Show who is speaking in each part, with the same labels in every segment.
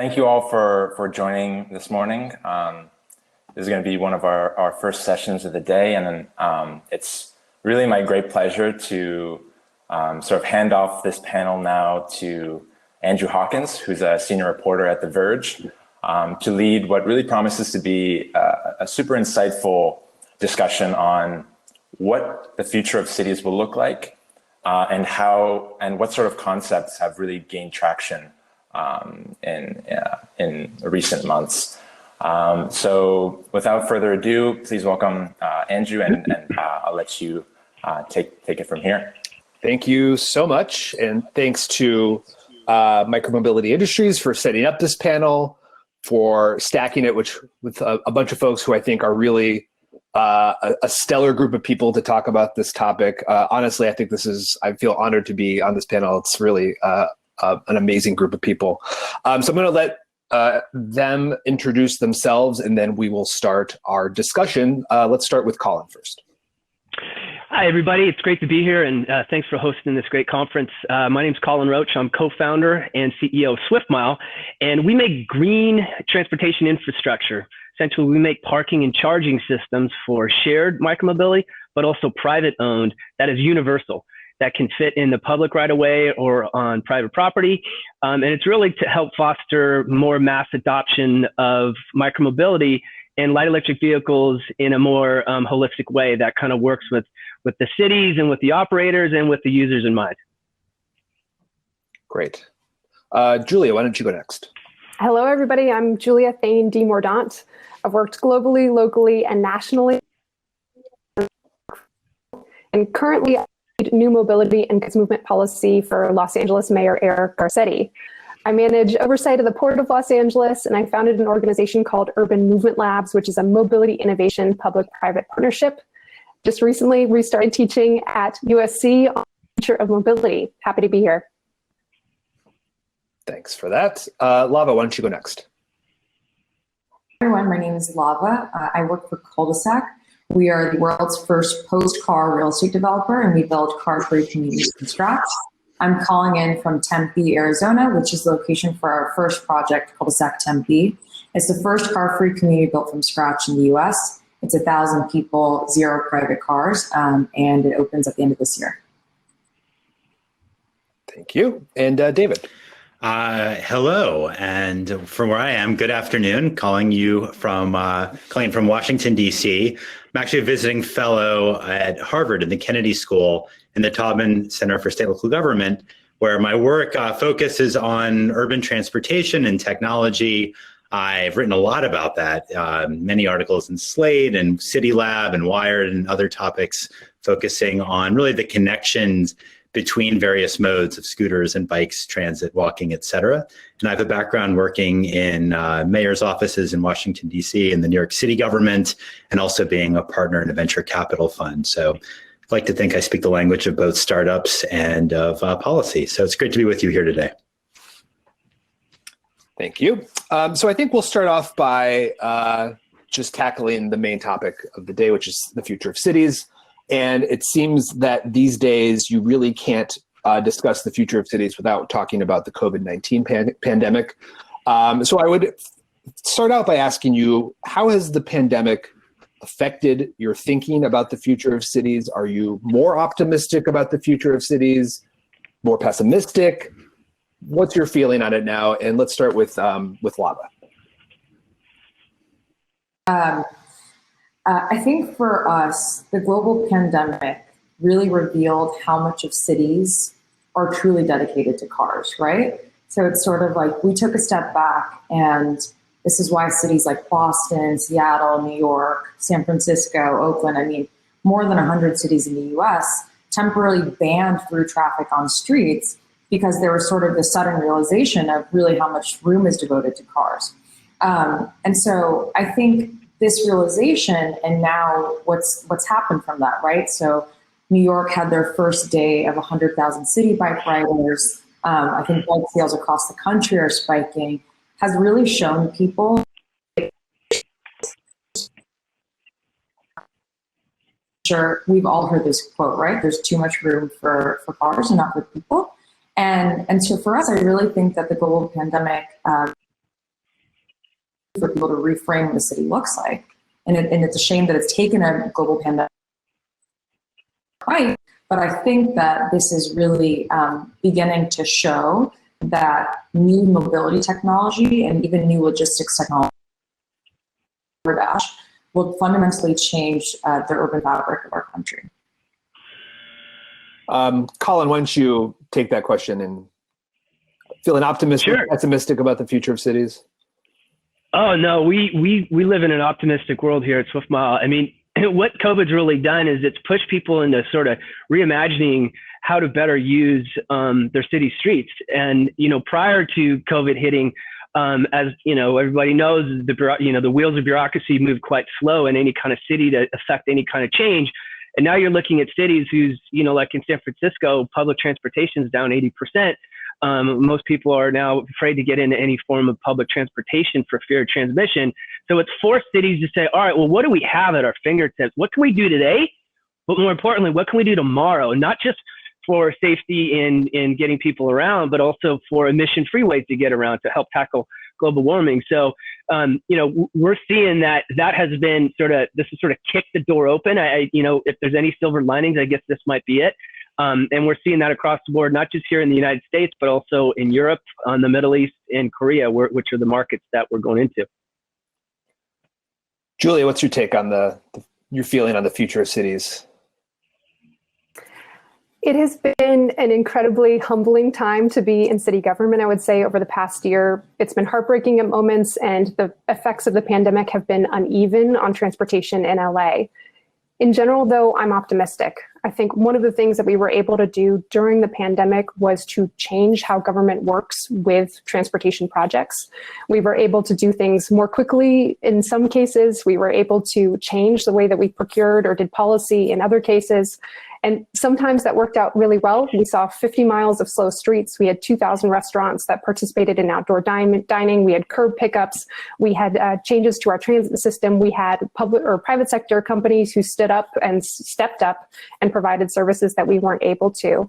Speaker 1: Thank you all for joining this morning. This is going to be one of our first sessions of the day, and it's really my great pleasure to sort of hand off this panel now to Andrew Hawkins, who's a senior reporter at The Verge, to lead what really promises to be a super insightful discussion on what the future of cities will look like, and what sort of concepts have really gained traction in recent months. So without further ado, please welcome Andrew, and I'll let you take it from here.
Speaker 2: Thank you so much, and thanks to Micromobility Industries for setting up this panel, for stacking it with a bunch of folks who I think are really a stellar group of people to talk about this topic. Honestly, I think I feel honored to be on this panel. It's really an amazing group of people. So I'm going to let them introduce themselves, and then we will start our discussion. Let's start with Colin first.
Speaker 3: Hi, everybody. It's great to be here, and thanks for hosting this great conference. My name is Colin Roach. I'm co-founder and CEO of SwiftMile, and we make green transportation infrastructure. Essentially, we make parking and charging systems for shared micromobility, but also private owned, that is universal, that can fit in the public right of way or on private property. And it's really to help foster more mass adoption of micromobility and light electric vehicles in a more holistic way that kind of works with the cities and with the operators and with the users in mind.
Speaker 2: Great. Julia, why don't you go next?
Speaker 4: Hello, everybody. I'm Julia Thane D. Mordaunt. I've worked globally, locally, and nationally. And currently, I lead new mobility and goods movement policy for Los Angeles Mayor Eric Garcetti. I manage oversight of the Port of Los Angeles, and I founded an organization called Urban Movement Labs, which is a mobility innovation public-private partnership. Just recently restarted teaching at USC on the future of mobility. Happy to be here.
Speaker 2: Thanks for that. Lava, why don't you go next?
Speaker 5: Hi everyone, my name is Lava. I work for Cul-de-sac. We are the world's first post-car real estate developer, and we build car-free communities from scratch. I'm calling in from Tempe, Arizona, which is the location for our first project, Cul-de-sac Tempe. It's the first car-free community built from scratch in the US. It's 1,000 people, 0 private cars, and it opens at the end of this year.
Speaker 2: Thank you. And David.
Speaker 6: Hello, and from where I am, good afternoon. Calling from Washington, D.C. I'm actually a visiting fellow at Harvard in the Kennedy School in the Taubman Center for State and Local Government, where my work focuses on urban transportation and technology. I've written a lot about that, many articles in Slate and City Lab and Wired and other topics focusing on really the connections between various modes of scooters and bikes, transit, walking, et cetera. And I have a background working in mayor's offices in Washington, D.C., and the New York City government, and also being a partner in a venture capital fund. So I'd like to think I speak the language of both startups and of policy. So it's great to be with you here today.
Speaker 2: Thank you. So I think we'll start off by just tackling the main topic of the day, which is the future of cities. And it seems that these days you really can't discuss the future of cities without talking about the COVID-19 pandemic. So I would start out by asking you, how has the pandemic affected your thinking about the future of cities? Are you more optimistic about the future of cities, more pessimistic? What's your feeling on it now? And let's start with Lava.
Speaker 5: I think for us, the global pandemic really revealed how much of cities are truly dedicated to cars, right? So it's sort of like we took a step back, and this is why cities like Boston, Seattle, New York, San Francisco, Oakland, I mean, more than 100 cities in the US temporarily banned through traffic on streets because there was sort of the sudden realization of really how much room is devoted to cars. And so I think this realization, and now what's happened from that, right? So New York had their first day of 100,000 city bike riders. I think bike sales across the country are spiking, has really shown people sure we've all heard this quote, right? There's too much room for cars and not for people. And so for us, I really think that the global pandemic for people to reframe what the city looks like. And it's a shame that it's taken a global pandemic. Right. But I think that this is really beginning to show that new mobility technology and even new logistics technology will fundamentally change the urban fabric of our country.
Speaker 2: Colin, why don't you take that question and feeling optimistic,
Speaker 3: Sure.
Speaker 2: pessimistic about the future of cities?
Speaker 3: Oh no, we live in an optimistic world here at Swift Mile. I mean, what COVID's really done is it's pushed people into sort of reimagining how to better use their city streets. And prior to COVID hitting, as everybody knows, the wheels of bureaucracy move quite slow in any kind of city to affect any kind of change. And now you're looking at cities whose, like in San Francisco, public transportation is down 80%. Most people are now afraid to get into any form of public transportation for fear of transmission. So it's forced cities to say, all right, well, what do we have at our fingertips? What can we do today? But more importantly, what can we do tomorrow? Not just for safety in getting people around, but also for emission-free ways to get around to help tackle global warming. So, we're seeing that has been this has sort of kicked the door open. If there's any silver linings, I guess this might be it. And we're seeing that across the board, not just here in the United States, but also in Europe, the Middle East, and Korea, which are the markets that we're going into.
Speaker 2: Julia, what's your take on your feeling on the future of cities?
Speaker 4: It has been an incredibly humbling time to be in city government, I would say, over the past year. It's been heartbreaking at moments, and the effects of the pandemic have been uneven on transportation in LA. In general, though, I'm optimistic. I think one of the things that we were able to do during the pandemic was to change how government works with transportation projects. We were able to do things more quickly in some cases. We were able to change the way that we procured or did policy in other cases. And sometimes that worked out really well. We saw 50 miles of slow streets. We had 2,000 restaurants that participated in outdoor dining. We had curb pickups. We had changes to our transit system. We had public or private sector companies who stood up and stepped up and provided services that we weren't able to.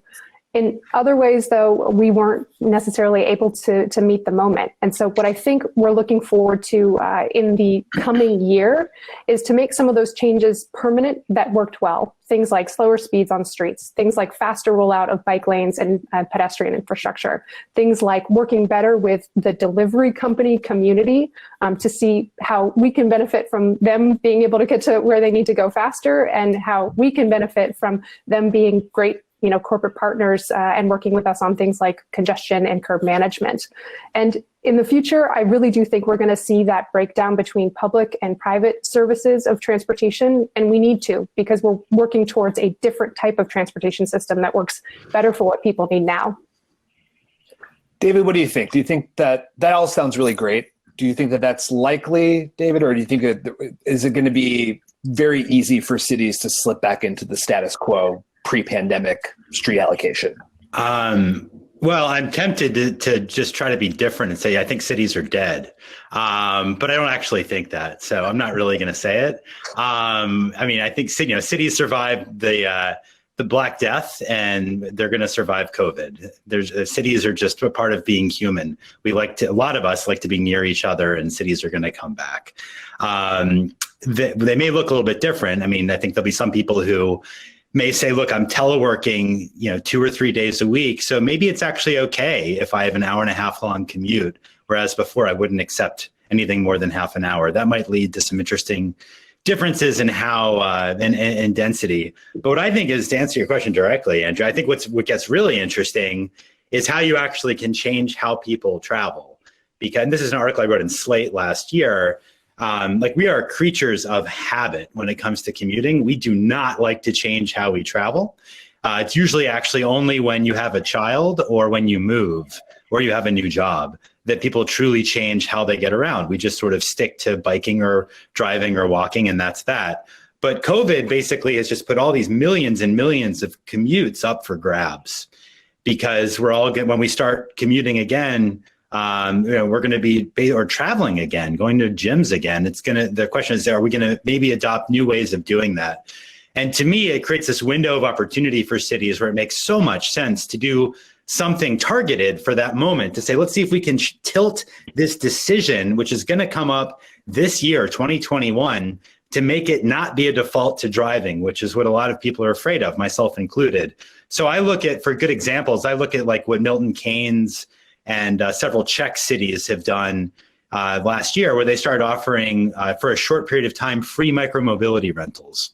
Speaker 4: In other ways, though, we weren't necessarily able to meet the moment. And so what I think we're looking forward to in the coming year is to make some of those changes permanent that worked well. Things like slower speeds on streets, things like faster rollout of bike lanes and pedestrian infrastructure, things like working better with the delivery company community to see how we can benefit from them being able to get to where they need to go faster, and how we can benefit from them being great corporate partners and working with us on things like congestion and curb management. And in the future, I really do think we're going to see that breakdown between public and private services of transportation. And we need to, because we're working towards a different type of transportation system that works better for what people need now.
Speaker 2: David, what do you think? Do you think that all sounds really great? Do you think that that's likely, David, or do you think that is it going to be very easy for cities to slip back into the status quo pre-pandemic street allocation?
Speaker 6: Well, I'm tempted to just try to be different and say I think cities are dead, but I don't actually think that. So I'm not really going to say it. I think cities survived the Black Death, and they're going to survive COVID. Cities are just a part of being human. A lot of us like to be near each other, and cities are going to come back. They may look a little bit different. I think there'll be some people who may say, look, I'm teleworking, 2 or 3 days a week. So maybe it's actually okay if I have an hour and a half long commute, whereas before I wouldn't accept anything more than half an hour. That might lead to some interesting differences in how and density. But what I think is, to answer your question directly, Andrew, I think what gets really interesting is how you actually can change how people travel. Because this is an article I wrote in Slate last year. We are creatures of habit when it comes to commuting. We do not like to change how we travel. It's usually actually only when you have a child or when you move or you have a new job that people truly change how they get around. We just sort of stick to biking or driving or walking, and that's that. But COVID basically has just put all these millions and millions of commutes up for grabs, because when we start commuting again, we're going to be traveling again, going to gyms again. The question is, are we going to maybe adopt new ways of doing that? And to me, it creates this window of opportunity for cities where it makes so much sense to do something targeted for that moment to say, let's see if we can tilt this decision, which is going to come up this year, 2021, to make it not be a default to driving, which is what a lot of people are afraid of, myself included. So I look at, for good examples, I look at like what Milton Keynes and several Czech cities have done last year, where they started offering for a short period of time free micromobility rentals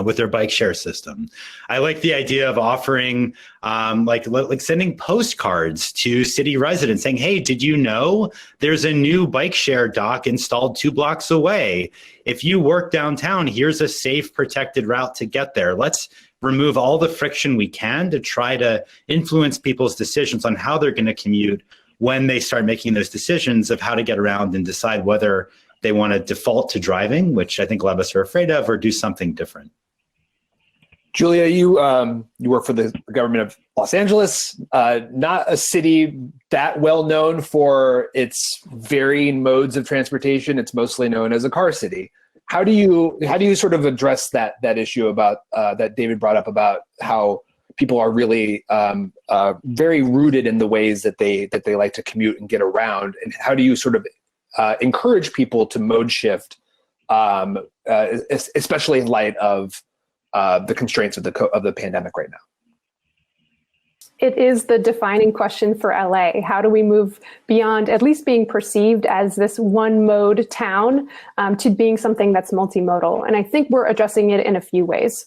Speaker 6: with their bike share system. I like the idea of offering like sending postcards to city residents saying, hey, did you know there's a new bike share dock installed 2 blocks away? If you work downtown, here's a safe, protected route to get there. Let's remove all the friction we can to try to influence people's decisions on how they're going to commute when they start making those decisions of how to get around and decide whether they want to default to driving, which I think a lot of us are afraid of, or do something different.
Speaker 2: Julia, you work for the government of Los Angeles, not a city that well known for its varying modes of transportation. It's mostly known as a car city. How do you sort of address that issue about that David brought up about how people are really very rooted in the ways that they like to commute and get around, and how do you sort of encourage people to mode shift, especially in light of the constraints of the pandemic right now?
Speaker 4: It is the defining question for LA. How do we move beyond at least being perceived as this one mode town to being something that's multimodal? And I think we're addressing it in a few ways.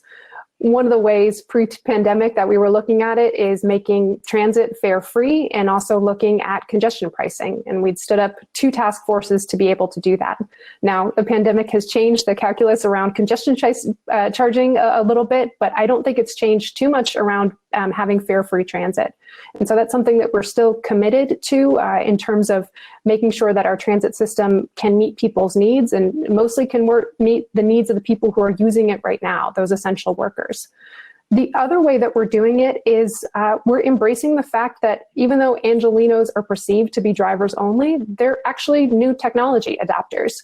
Speaker 4: One of the ways pre-pandemic that we were looking at it is making transit fare free and also looking at congestion pricing. And we'd stood up 2 task forces to be able to do that. Now, the pandemic has changed the calculus around congestion charging a little bit, but I don't think it's changed too much around having fare-free transit. And so that's something that we're still committed to in terms of making sure that our transit system can meet people's needs and mostly can meet the needs of the people who are using it right now, those essential workers. The other way that we're doing it is we're embracing the fact that even though Angelenos are perceived to be drivers only, they're actually new technology adopters.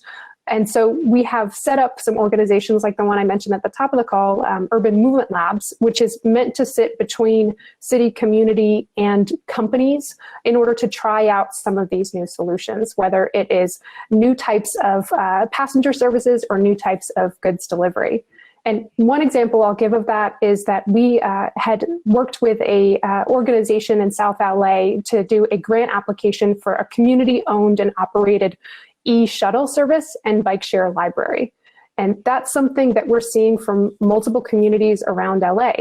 Speaker 4: And so we have set up some organizations like the one I mentioned at the top of the call, Urban Movement Labs, which is meant to sit between city, community, and companies in order to try out some of these new solutions, whether it is new types of passenger services or new types of goods delivery. And one example I'll give of that is that we had worked with a organization in South LA to do a grant application for a community-owned and operated e-shuttle service and bike share library. And that's something that we're seeing from multiple communities around LA.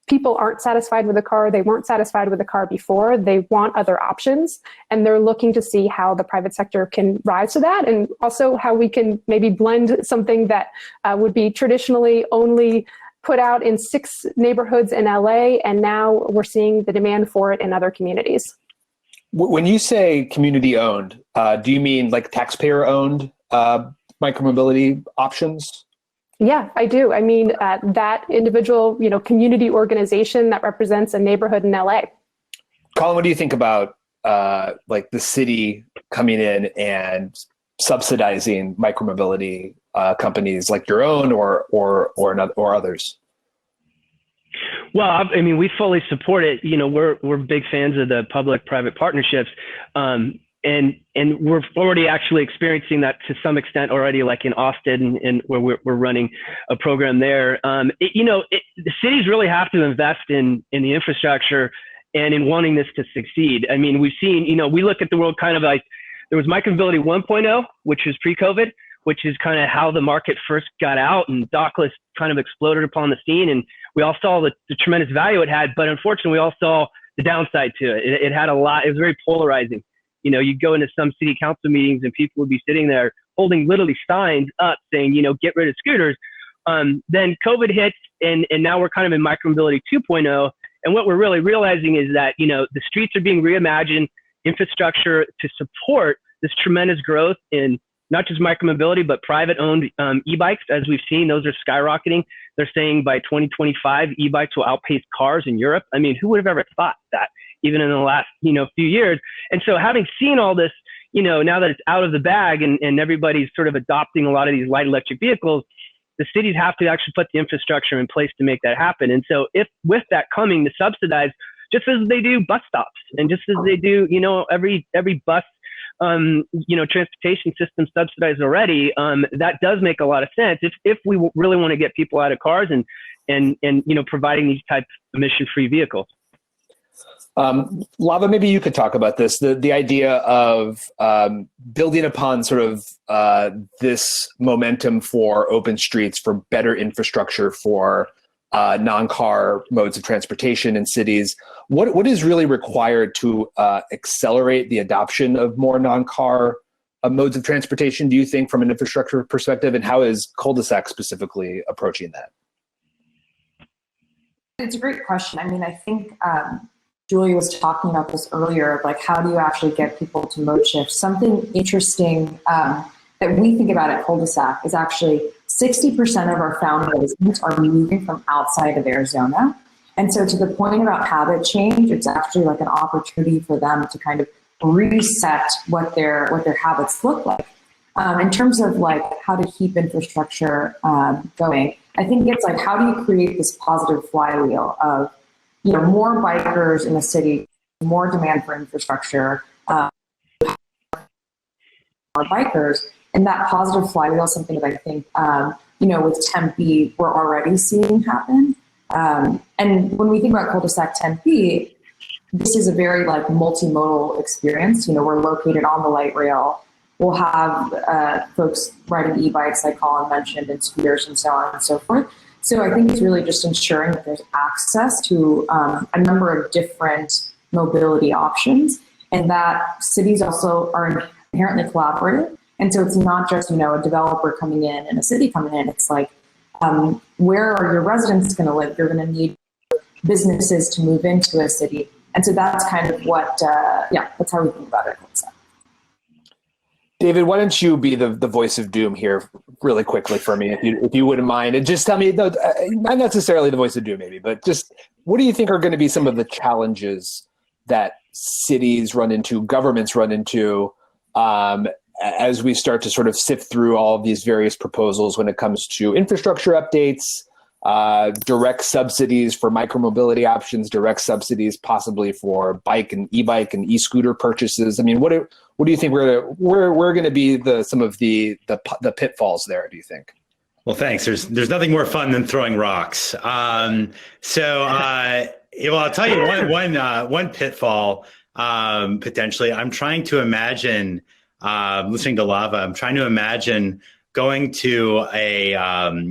Speaker 4: People aren't satisfied with the car. They weren't satisfied with the car before. They want other options. And they're looking to see how the private sector can rise to that, and also how we can maybe blend something that would be traditionally only put out in 6 neighborhoods in LA. And now we're seeing the demand for it in other communities.
Speaker 2: When you say community owned, do you mean like taxpayer owned micromobility options?
Speaker 4: Yeah, I do. I mean, that individual, community organization that represents a neighborhood in LA.
Speaker 2: Colin, what do you think about like the city coming in and subsidizing micromobility companies like your own or others?
Speaker 3: Well, I mean, we fully support it. We're big fans of the public-private partnerships, and we're already actually experiencing that to some extent already, like in Austin, and where we're running a program there. The cities really have to invest in the infrastructure and in wanting this to succeed. I mean, we've seen, we look at the world kind of like there was micromobility 1.0, which was pre-COVID, which is kind of how the market first got out, and dockless kind of exploded upon the scene, and we all saw the tremendous value it had, but unfortunately we all saw the downside to it. It had a lot, it was very polarizing. You'd go into some city council meetings and people would be sitting there holding literally signs up saying, get rid of scooters. Then COVID hits, and now we're kind of in micromobility 2.0. And what we're really realizing is that, the streets are being reimagined, infrastructure to support this tremendous growth in not just micromobility, but private owned e-bikes. As we've seen, those are skyrocketing. They're saying by 2025, e-bikes will outpace cars in Europe. I mean, who would have ever thought that, even in the last, few years? And so having seen all this, now that it's out of the bag and everybody's sort of adopting a lot of these light electric vehicles, the cities have to actually put the infrastructure in place to make that happen. And so if with that coming, the subsidized, just as they do bus stops, and just as they do, every bus, transportation system subsidized already. That does make a lot of sense if we really want to get people out of cars and providing these types of emission-free vehicles.
Speaker 2: Lava, maybe you could talk about this, the idea of building upon sort of this momentum for open streets, for better infrastructure for non-car modes of transportation in cities. What is really required to accelerate the adoption of more non-car modes of transportation, do you think, from an infrastructure perspective, and how is cul-de-sac specifically approaching that?
Speaker 5: It's a great question. I mean, I think Julie was talking about this earlier, like how do you actually get people to mode shift? Something interesting that we think about at cul-de-sac is actually 60% of our found residents are moving from outside of Arizona. And so to the point about habit change, it's actually like an opportunity for them to kind of reset what their habits look like. In terms of like how to keep infrastructure going, I think it's like, how do you create this positive flywheel of, more bikers in the city, more demand for infrastructure, more bikers, and that positive flywheel is something that I think, with Tempe, we're already seeing happen. And when we think about cul-de-sac Tempe, this is a very like multimodal experience. We're located on the light rail. We'll have folks riding e-bikes, like Colin mentioned, and scooters and so on and so forth. So I think it's really just ensuring that there's access to a number of different mobility options, and that cities also are inherently collaborative. And so it's not just, a developer coming in and a city coming in. It's like, where are your residents going to live? You're going to need businesses to move into a city. And so that's kind of what, that's how we think about it.
Speaker 2: David, why don't you be the voice of doom here really quickly for me, if you wouldn't mind, and just tell me, not necessarily the voice of doom maybe, but just what do you think are going to be some of the challenges that cities run into, governments run into, as we start to sort of sift through all of these various proposals when it comes to infrastructure updates, direct subsidies for micromobility options, direct subsidies possibly for bike and e-bike and e-scooter purchases? I mean, what do you think we're going to be some of the pitfalls there, do you think?
Speaker 6: Well, thanks. There's nothing more fun than throwing rocks. I'll tell you one pitfall potentially. I'm trying to imagine, listening to Lava, I'm trying to imagine going to a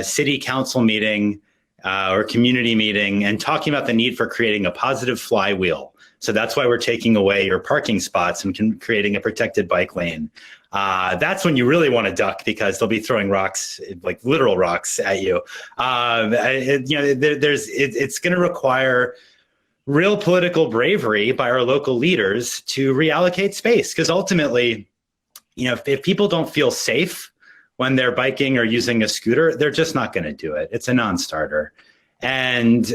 Speaker 6: city council meeting or community meeting and talking about the need for creating a positive flywheel. So that's why we're taking away your parking spots and creating a protected bike lane. That's when you really want to duck, because they'll be throwing rocks, like literal rocks at you. It's going to require real political bravery by our local leaders to reallocate space, because ultimately, if people don't feel safe when they're biking or using a scooter, they're just not going to do it. It's a non-starter. And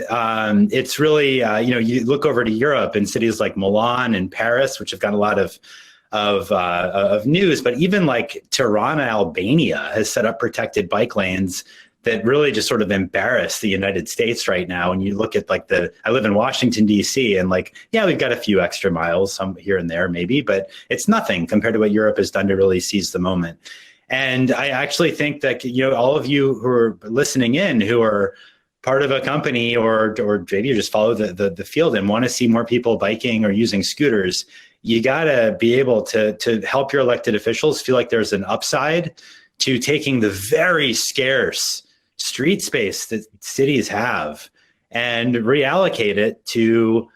Speaker 6: it's really, you look over to Europe and cities like Milan and Paris, which have got a lot of news, but even like Tirana, Albania has set up protected bike lanes that really just sort of embarrass the United States right now. And you look at I live in Washington, D.C., and we've got a few extra miles, some here and there maybe, but it's nothing compared to what Europe has done to really seize the moment. And I actually think that, all of you who are listening in, who are part of a company or maybe you just follow the field and want to see more people biking or using scooters, you got to be able to help your elected officials feel like there's an upside to taking the very scarce street space that cities have and reallocate it to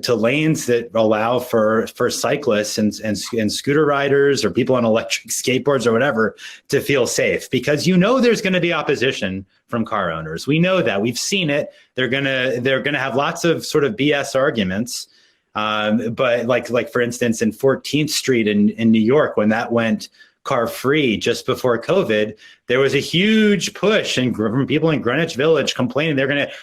Speaker 6: lanes that allow for cyclists and scooter riders or people on electric skateboards or whatever to feel safe, because there's going to be opposition from car owners. We know that. We've seen it. They're gonna have lots of sort of BS arguments. But like for instance, in 14th Street in New York, when that went car free just before COVID, there was a huge push from people in Greenwich Village complaining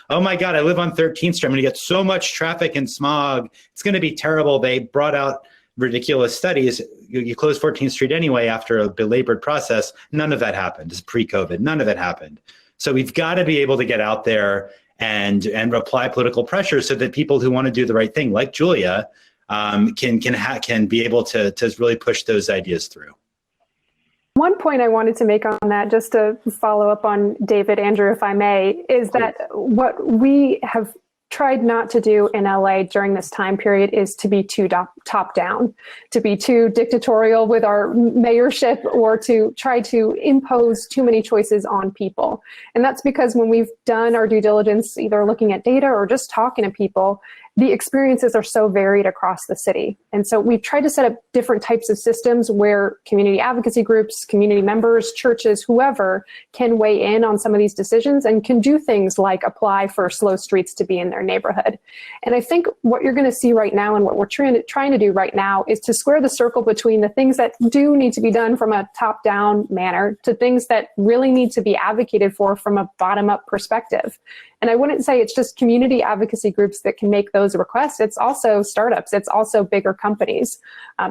Speaker 6: oh my God, I live on 13th Street. I'm going to get so much traffic and smog. It's going to be terrible. They brought out ridiculous studies. You close 14th Street anyway after a belabored process. None of that happened. It's pre-COVID. None of it happened. So we've got to be able to get out there and apply political pressure so that people who want to do the right thing, like Julia, can be able to really push those ideas through.
Speaker 4: One point I wanted to make on that, just to follow up on David, Andrew, if I may, is that what we have tried not to do in LA during this time period is to be too top down, to be too dictatorial with our mayorship, or to try to impose too many choices on people. And that's because when we've done our due diligence, either looking at data or just talking to people, the experiences are so varied across the city. And so we've tried to set up different types of systems where community advocacy groups, community members, churches, whoever can weigh in on some of these decisions and can do things like apply for slow streets to be in their neighborhood. And I think what you're going to see right now, and what we're trying to do right now, is to square the circle between the things that do need to be done from a top-down manner to things that really need to be advocated for from a bottom-up perspective. And I wouldn't say it's just community advocacy groups that can make those requests. It's also startups. It's also bigger companies.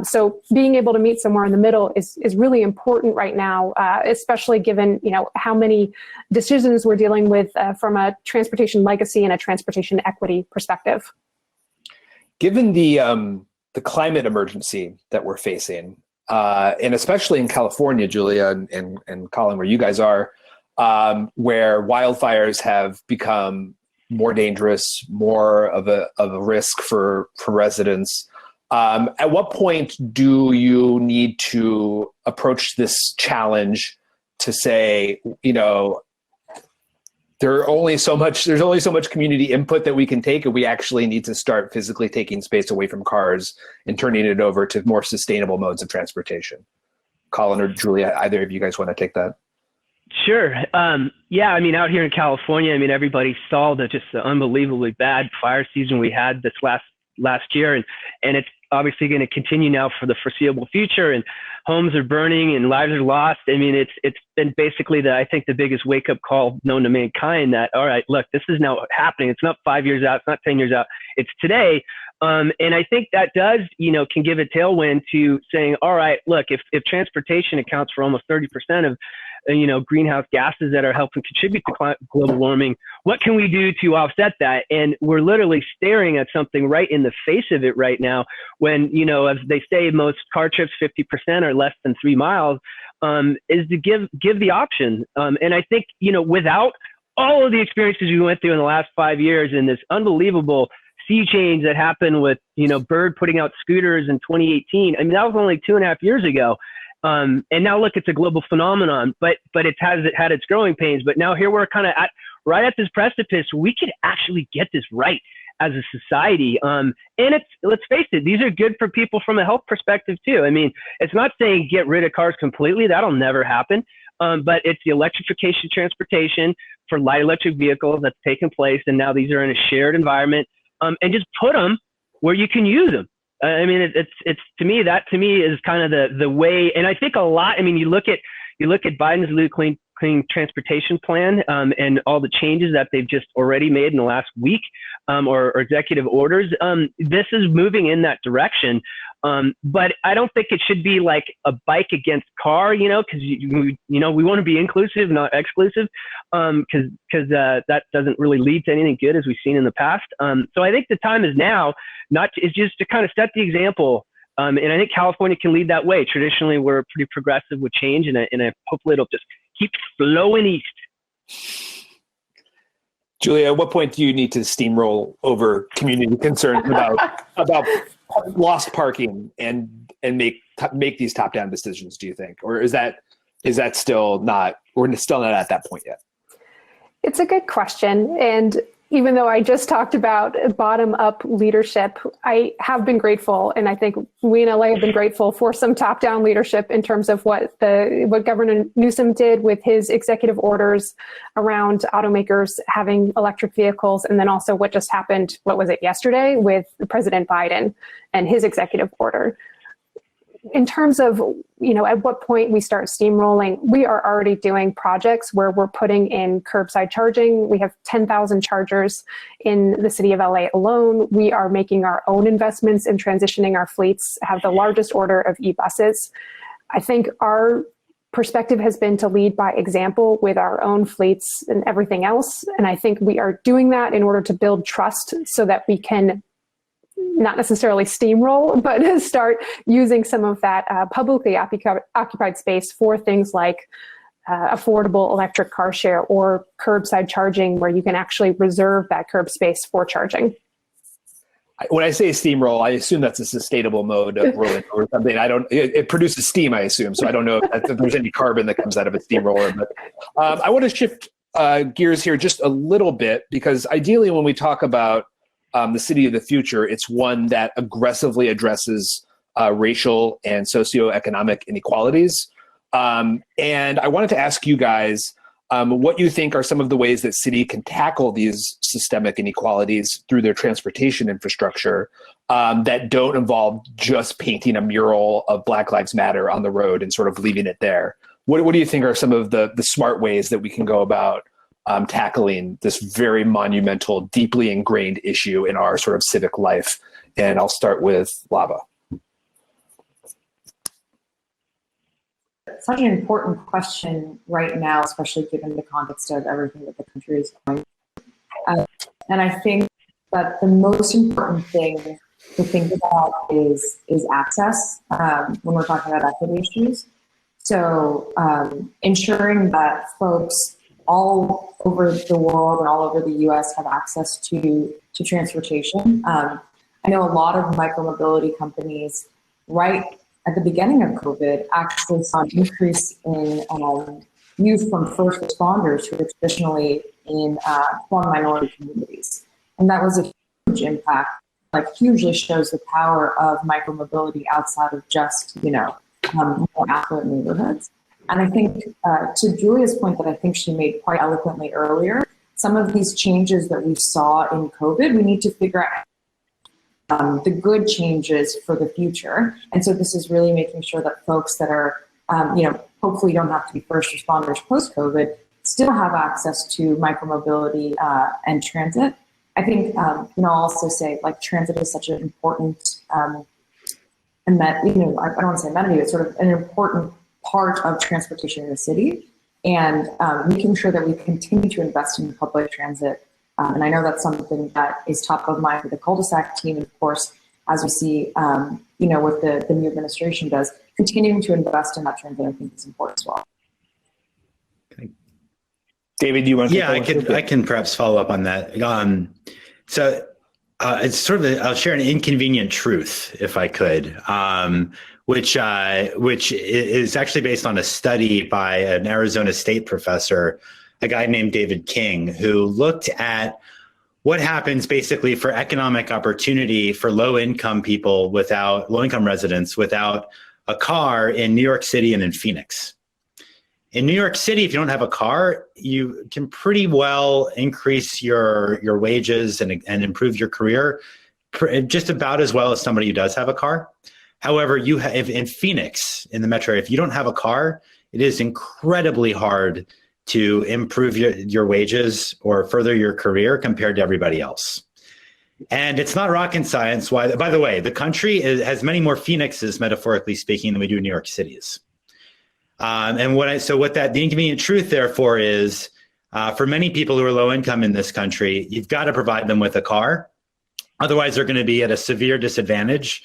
Speaker 4: So being able to meet somewhere in the middle is really important right now, especially given how many decisions we're dealing with from a transportation legacy and a transportation equity perspective.
Speaker 2: Given the climate emergency that we're facing, and especially in California, Julia and Colin, where you guys are, where wildfires have become more dangerous, more of a risk for residents. At what point do you need to approach this challenge to say, there's only so much community input that we can take, and we actually need to start physically taking space away from cars and turning it over to more sustainable modes of transportation? Colin or Julia, either of you guys want to take that?
Speaker 3: Sure. Yeah, I mean, out here in California, I mean, everybody saw the unbelievably bad fire season we had this last year, and it's obviously going to continue now for the foreseeable future, and homes are burning and lives are lost. I mean, it's been basically I think the biggest wake up call known to mankind that, all right, look, this is now happening. It's not 5 years out. It's not 10 years out. It's today. And I think that does, can give a tailwind to saying, all right, look, if transportation accounts for almost 30% of greenhouse gases that are helping contribute to global warming, what can we do to offset that? And we're literally staring at something right in the face of it right now when, as they say, most car trips, 50% are less than 3 miles, is to give the option. And I think, without all of the experiences we went through in the last 5 years and this unbelievable sea change that happened with, Bird putting out scooters in 2018, I mean, that was only 2.5 years ago. And now look, it's a global phenomenon, but it had its growing pains. But now here we're kind of right at this precipice. We could actually get this right as a society. And let's face it, these are good for people from a health perspective too. I mean, it's not saying get rid of cars completely. That'll never happen. But it's the electrification of transportation for light electric vehicles that's taken place. And now these are in a shared environment, and just put them where you can use them. I mean, it's to me is kind of the way. And I think a lot, I mean, you look at Biden's new clean transportation plan, and all the changes that they've just already made in the last week, or executive orders. This is moving in that direction. But I don't think it should be like a bike against car, because we want to be inclusive, not exclusive, because that doesn't really lead to anything good as we've seen in the past. So I think the time is now, is just to kind of set the example. And I think California can lead that way. Traditionally, we're pretty progressive with change, and hopefully it'll just keep flowing east.
Speaker 2: Julia, at what point do you need to steamroll over community concerns about lost parking and make these top-down decisions, do you think? Or is that still not, we're still not at that point yet?
Speaker 4: It's a good question. And even though I just talked about bottom-up leadership, I have been grateful, and I think we in LA have been grateful for some top-down leadership in terms of what Governor Newsom did with his executive orders around automakers having electric vehicles, and then also what just happened, what was it, yesterday, with President Biden and his executive order. In terms of, at what point we start steamrolling, we are already doing projects where we're putting in curbside charging. We have 10,000 chargers in the city of LA alone. We are making our own investments in transitioning our fleets, have the largest order of e-buses. I think our perspective has been to lead by example with our own fleets and everything else. And I think we are doing that in order to build trust so that we can not necessarily steamroll, but start using some of that publicly occupied space for things like affordable electric car share or curbside charging, where you can actually reserve that curb space for charging.
Speaker 2: When I say steamroll, I assume that's a sustainable mode of rolling or something. It produces steam, I assume. So I don't know if there's any carbon that comes out of a steamroller. But I want to shift gears here just a little bit, because ideally when we talk about the city of the future, it's one that aggressively addresses racial and socioeconomic inequalities. And I wanted to ask you guys what you think are some of the ways that city can tackle these systemic inequalities through their transportation infrastructure that don't involve just painting a mural of Black Lives Matter on the road and sort of leaving it there. What do you think are some of the smart ways that we can go about tackling this very monumental, deeply ingrained issue in our sort of civic life? And I'll start with Lava.
Speaker 5: Such an important question right now, especially given the context of everything that the country is going through. And I think that the most important thing to think about is access when we're talking about equity issues. So ensuring that folks all over the world and all over the US have access to transportation. I know a lot of micromobility companies right at the beginning of COVID actually saw an increase in youth from first responders who were traditionally in from minority communities. And that was a huge impact, like hugely shows the power of micromobility outside of just, more affluent neighborhoods. And I think to Julia's point that I think she made quite eloquently earlier, some of these changes that we saw in COVID, we need to figure out the good changes for the future. And so this is really making sure that folks that are, hopefully don't have to be first responders post-COVID, still have access to micromobility and transit. I think, I'll also say like transit is such an important, I don't want to say amenity, it's sort of an important part of transportation in the city. And making sure that we continue to invest in public transit. And I know that's something that is top of mind for the cul-de-sac team. And of course, as we see, what the new administration does, continuing to invest in that transit, I think is important as well.
Speaker 2: David, do you want to?
Speaker 6: Yeah, I can perhaps follow up on that. It's sort of I'll share an inconvenient truth, if I could, which is actually based on a study by an Arizona State professor, a guy named David King, who looked at what happens basically for economic opportunity for low-income residents without a car in New York City and in Phoenix. In New York City, if you don't have a car, you can pretty well increase your wages and improve your career just about as well as somebody who does have a car. However, if in Phoenix, in the metro area, if you don't have a car, it is incredibly hard to improve your wages or further your career compared to everybody else. And it's not rocket science. Why? By the way, the country has many more Phoenixes, metaphorically speaking, than we do New York Cities. The inconvenient truth, therefore, is for many people who are low income in this country, you've got to provide them with a car. Otherwise, they're going to be at a severe disadvantage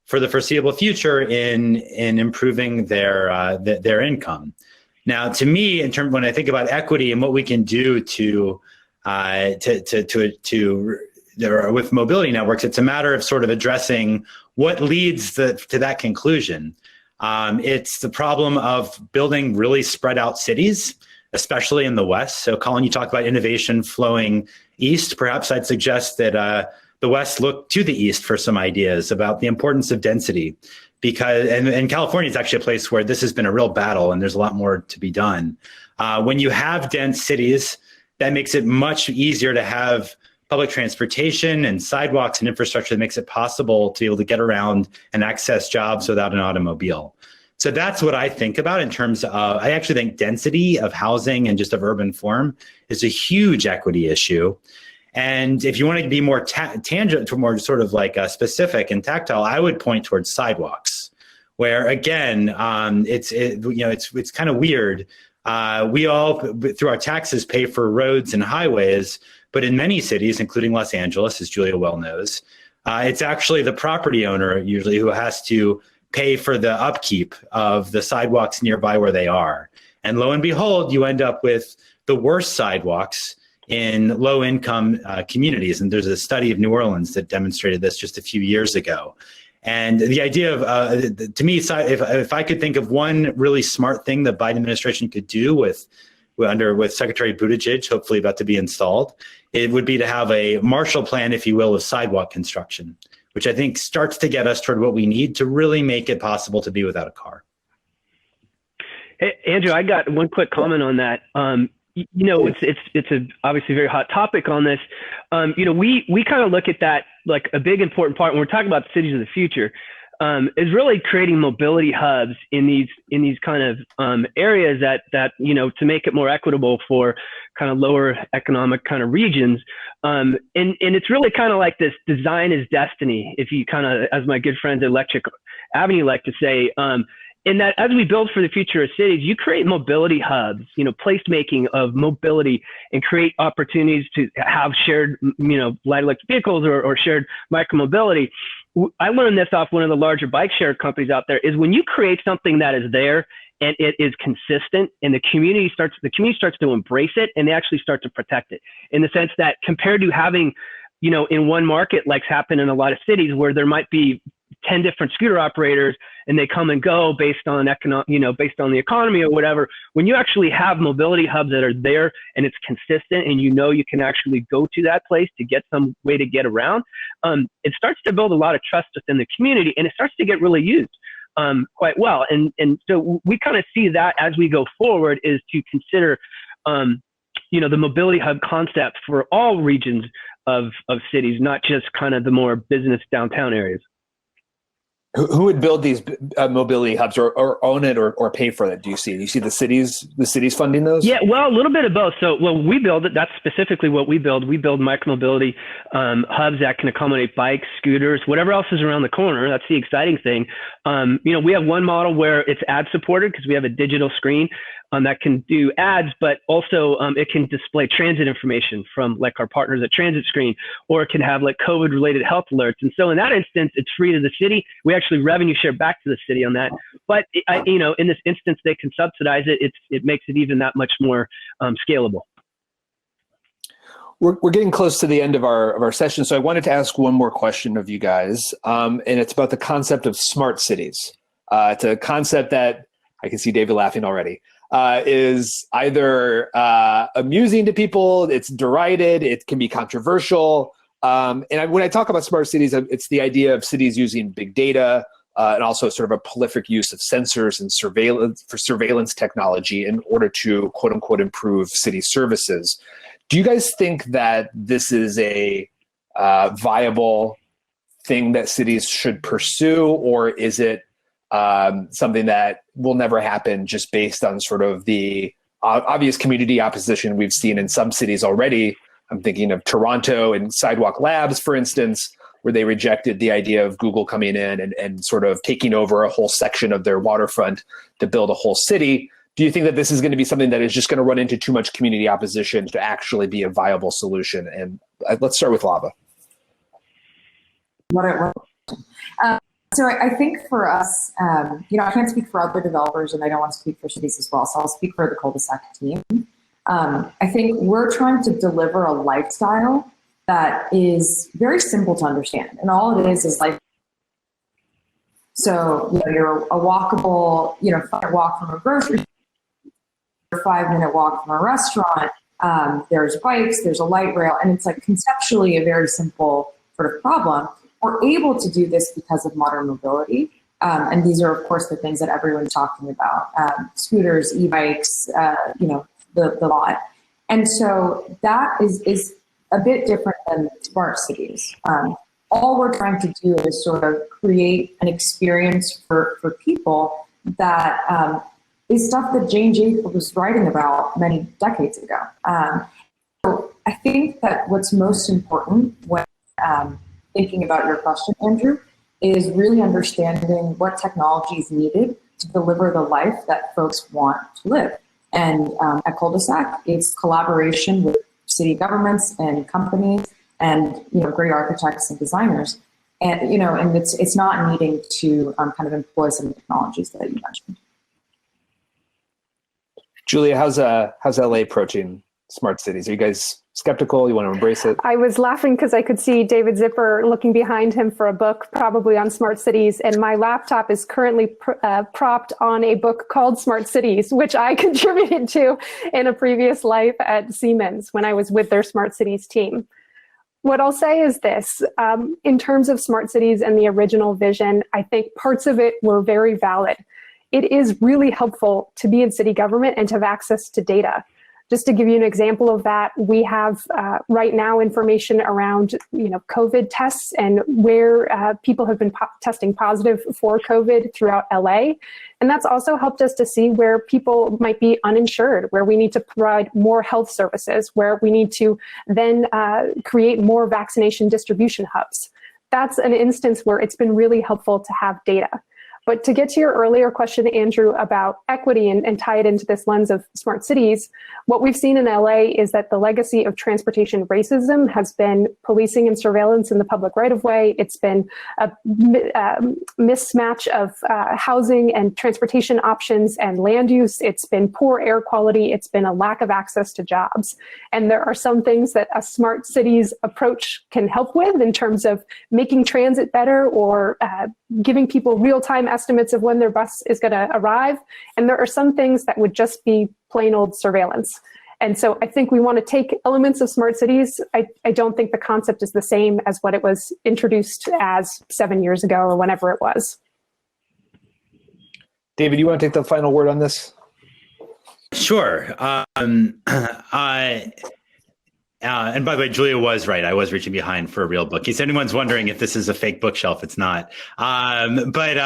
Speaker 6: for the foreseeable future in improving their income. Now, to me, when I think about equity and what we can do with mobility networks, it's a matter of sort of addressing what leads to that conclusion. It's the problem of building really spread out cities, especially in the West. So, Colin, you talk about innovation flowing east. Perhaps I'd suggest that the West look to the East for some ideas about the importance of density. And California is actually a place where this has been a real battle and there's a lot more to be done. When you have dense cities, that makes it much easier to have public transportation and sidewalks and infrastructure that makes it possible to be able to get around and access jobs without an automobile. So that's what I think about in terms of, I actually think density of housing and just of urban form is a huge equity issue. And if you want to be more tangent, more sort of like specific and tactile, I would point towards sidewalks, where again, it's kind of weird. We all, through our taxes, pay for roads and highways, but in many cities, including Los Angeles, as Julia well knows, it's actually the property owner usually who has to pay for the upkeep of the sidewalks nearby where they are. And lo and behold, you end up with the worst sidewalks in low-income communities. And there's a study of New Orleans that demonstrated this just a few years ago. And the idea of, to me, if I could think of one really smart thing the Biden administration could do with Secretary Buttigieg, hopefully about to be installed, it would be to have a Marshall Plan, if you will, of sidewalk construction, which I think starts to get us toward what we need to really make it possible to be without a car.
Speaker 3: Hey, Andrew, I got one quick comment on that. It's a obviously very hot topic on this. We kind of look at that like a big important part when we're talking about the cities of the future, is really creating mobility hubs in these kind of areas that to make it more equitable for kind of lower economic kind of regions. And it's really kind of like this design is destiny, if you kind of, as my good friends at Electric Avenue like to say, in that as we build for the future of cities, you create mobility hubs, placemaking of mobility, and create opportunities to have shared, light electric vehicles or shared micromobility. I learned this off one of the larger bike share companies out there, is when you create something that is there and it is consistent and the community starts to embrace it, and they actually start to protect it, in the sense that compared to having, in one market, like's happened in a lot of cities where there might be 10 different scooter operators and they come and go based on based on the economy or whatever. When you actually have mobility hubs that are there and it's consistent and you can actually go to that place to get some way to get around, it starts to build a lot of trust within the community, and it starts to get really used quite well. And so we kind of see that as we go forward, is to consider the mobility hub concept for all regions of cities, not just kind of the more business downtown areas.
Speaker 2: Who would build these mobility hubs or own it or pay for it? Do you see the cities funding those?
Speaker 3: Yeah, well, a little bit of both. So, we build it. That's specifically what we build. We build micromobility hubs that can accommodate bikes, scooters, whatever else is around the corner. That's the exciting thing. We have one model where it's ad supported because we have a digital screen that can do ads, but also it can display transit information from like our partners at Transit Screen, or it can have like COVID related health alerts. And so in that instance, it's free to the city. We actually revenue share back to the city on that. But in this instance, they can subsidize it. It makes it even that much more scalable.
Speaker 2: We're getting close to the end of our session, so I wanted to ask one more question of you guys, and it's about the concept of smart cities. It's a concept that I can see David laughing already. Is either amusing to people, it's derided, it can be controversial. When I talk about smart cities, it's the idea of cities using big data and also sort of a prolific use of sensors and surveillance technology in order to, quote unquote, improve city services. Do you guys think that this is a viable thing that cities should pursue, or is it something that will never happen just based on sort of the obvious community opposition we've seen in some cities already? I'm thinking of Toronto and Sidewalk Labs, for instance, where they rejected the idea of Google coming in and sort of taking over a whole section of their waterfront to build a whole city. Do you think that this is going to be something that is just going to run into too much community opposition to actually be a viable solution? And let's start with Lava.
Speaker 5: So I think for us, I can't speak for other developers, and I don't want to speak for cities as well, so I'll speak for the cul-de-sac team. I think we're trying to deliver a lifestyle that is very simple to understand, and all it is life. So you're a walkable, 5-minute walk from a grocery store, a 5-minute walk from a restaurant. There's bikes, there's a light rail, and it's like conceptually a very simple sort of problem. We're able to do this because of modern mobility. And these are, of course, the things that everyone's talking about, scooters, e-bikes, the lot. And so that is a bit different than smart cities. All we're trying to do is sort of create an experience for people that is stuff that Jane Jacobs was writing about many decades ago. So I think that what's most important when thinking about your question, Andrew, is really understanding what technology is needed to deliver the life that folks want to live. And at Cul-de-sac, it's collaboration with city governments and companies and great architects and designers. And and it's not needing to kind of employ some technologies that you mentioned.
Speaker 2: Julia, how's LA approaching smart cities? Are you guys skeptical? You want to embrace it?
Speaker 4: I was laughing because I could see David Zipper looking behind him for a book, probably on smart cities. And my laptop is currently propped on a book called Smart Cities, which I contributed to in a previous life at Siemens when I was with their smart cities team. What I'll say is this, in terms of smart cities and the original vision, I think parts of it were very valid. It is really helpful to be in city government and to have access to data. Just to give you an example of that, we have right now information around COVID tests and where people have been testing positive for COVID throughout LA. And that's also helped us to see where people might be uninsured, where we need to provide more health services, where we need to then create more vaccination distribution hubs. That's an instance where it's been really helpful to have data. But to get to your earlier question, Andrew, about equity and tie it into this lens of smart cities, what we've seen in LA is that the legacy of transportation racism has been policing and surveillance in the public right-of-way. It's been a mismatch of housing and transportation options and land use. It's been poor air quality. It's been a lack of access to jobs. And there are some things that a smart cities approach can help with in terms of making transit better or giving people real-time estimates of when their bus is going to arrive. And there are some things that would just be plain old surveillance. And so I think we want to take elements of smart cities. I don't think the concept is the same as what it was introduced as 7 years ago or whenever it was.
Speaker 2: David, you want to take the final word on this?
Speaker 6: Sure. And by the way, Julia was right. I was reaching behind for a real book. If anyone's wondering if this is a fake bookshelf, it's not. But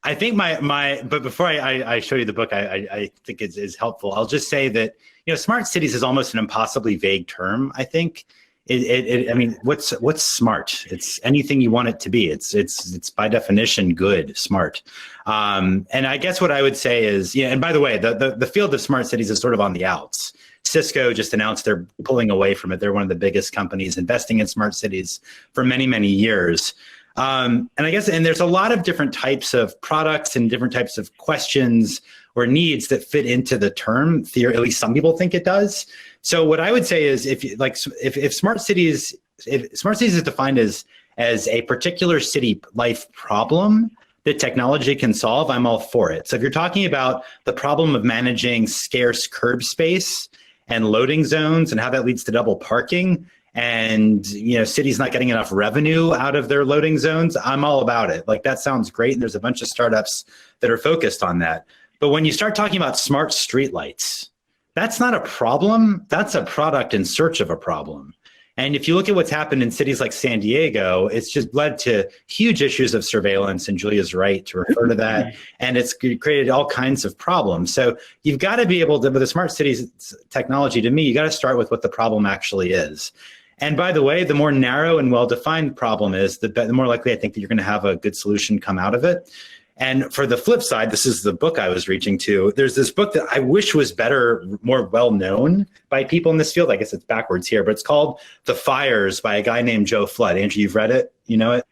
Speaker 6: I think but before I show you the book, I think is helpful. I'll just say that, smart cities is almost an impossibly vague term. I think I mean, what's smart? It's anything you want it to be. It's by definition good, smart. And I guess what I would say is, and by the way, the field of smart cities is sort of on the outs. Cisco just announced they're pulling away from it. They're one of the biggest companies investing in smart cities for many, many years. And I guess, and there's a lot of different types of products and different types of questions or needs that fit into the term. At least some people think it does. So what I would say is, if smart cities is defined as a particular city life problem that technology can solve, I'm all for it. So if you're talking about the problem of managing scarce curb space and loading zones and how that leads to double parking and cities not getting enough revenue out of their loading zones, I'm all about it. Like, that sounds great. And there's a bunch of startups that are focused on that. But when you start talking about smart streetlights, that's not a problem. That's a product in search of a problem. And if you look at what's happened in cities like San Diego, it's just led to huge issues of surveillance, and Julia's right to refer to that. And it's created all kinds of problems. So you've got to be able to, with the smart cities technology, to me, you got to start with what the problem actually is. And by the way, the more narrow and well-defined problem is, the more likely I think that you're going to have a good solution come out of it. And for the flip side, this is the book I was reaching to. There's this book that I wish was better, more well-known by people in this field. I guess it's backwards here, but it's called The Fires by a guy named Joe Flood. Andrew, you've read it? You know it?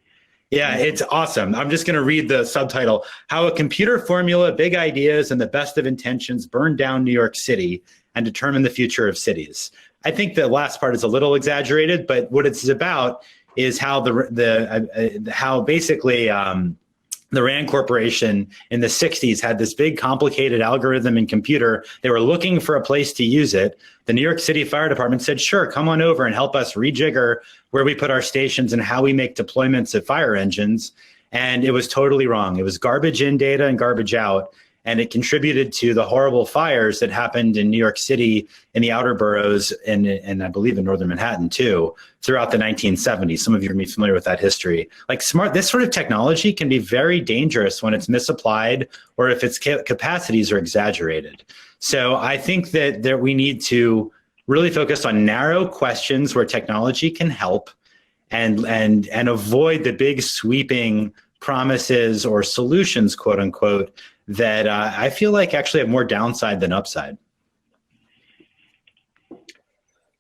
Speaker 6: Yeah, it's awesome. I'm just going to read the subtitle: How a Computer Formula, Big Ideas, and the Best of Intentions Burned Down New York City and Determined the Future of Cities. I think the last part is a little exaggerated, but what it's about is how how basically the Rand Corporation in the 60s had this big complicated algorithm and computer. They were looking for a place to use it. The New York City Fire Department said, sure, come on over and help us rejigger where we put our stations and how we make deployments of fire engines. And it was totally wrong. It was garbage in data and garbage out. And it contributed to the horrible fires that happened in New York City, in the outer boroughs, and I believe in northern Manhattan too, throughout the 1970s. Some of you are familiar with that history. Like this sort of technology can be very dangerous when it's misapplied or if its capacities are exaggerated. So I think that we need to really focus on narrow questions where technology can help, and avoid the big sweeping promises or solutions, quote unquote, that I feel like actually have more downside than upside.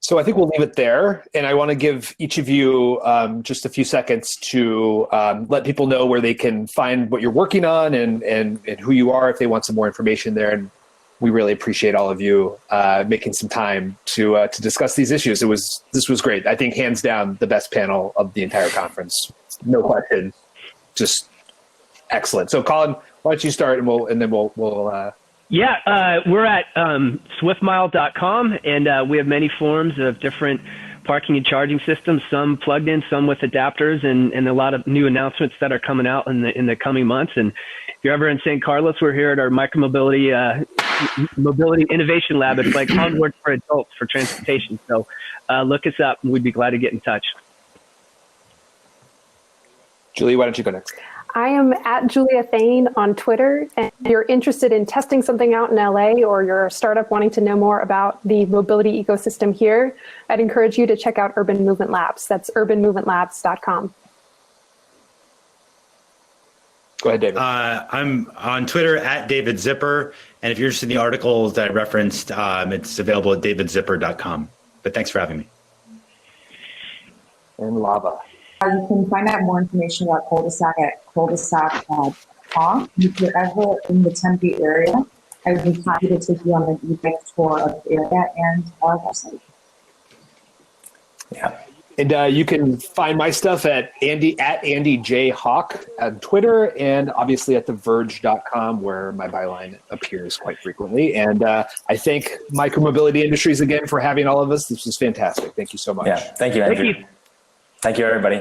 Speaker 2: So I think we'll leave it there. And I want to give each of you just a few seconds to let people know where they can find what you're working on and who you are if they want some more information there. And we really appreciate all of you making some time to discuss these issues. This was great. I think hands down the best panel of the entire conference. No question. Just excellent. So Colin, why don't you start and then we'll
Speaker 3: Yeah, we're at swiftmile.com, and we have many forms of different parking and charging systems, some plugged in, some with adapters, and a lot of new announcements that are coming out in the coming months. And if you're ever in St. Carlos, we're here at our Micromobility Mobility Innovation Lab. It's like Hogwarts for adults for transportation. So look us up, and we'd be glad to get in touch.
Speaker 2: Julie, why don't you go next?
Speaker 4: I am at Julia Thane on Twitter, and if you're interested in testing something out in LA or you're a startup wanting to know more about the mobility ecosystem here, I'd encourage you to check out Urban Movement Labs. That's urbanmovementlabs.com.
Speaker 2: Go ahead, David.
Speaker 6: I'm on Twitter at David Zipper, and if you're interested in the articles that I referenced, it's available at davidzipper.com. But thanks for having me.
Speaker 2: And Lava.
Speaker 5: You can find out more information about cul-de-sac at cul-de-sac.com. If you're ever in the Tempe area, I would be happy to take you on an e-bike tour of the area and our website.
Speaker 1: Yeah.
Speaker 2: And you can find my stuff at Andy J. Hawk on Twitter and obviously at theverge.com where my byline appears quite frequently. And I thank Micromobility Industries again for having all of us. This was fantastic. Thank you so much.
Speaker 1: Yeah. Thank you, Andrew.
Speaker 3: Thank you.
Speaker 1: Thank you, everybody.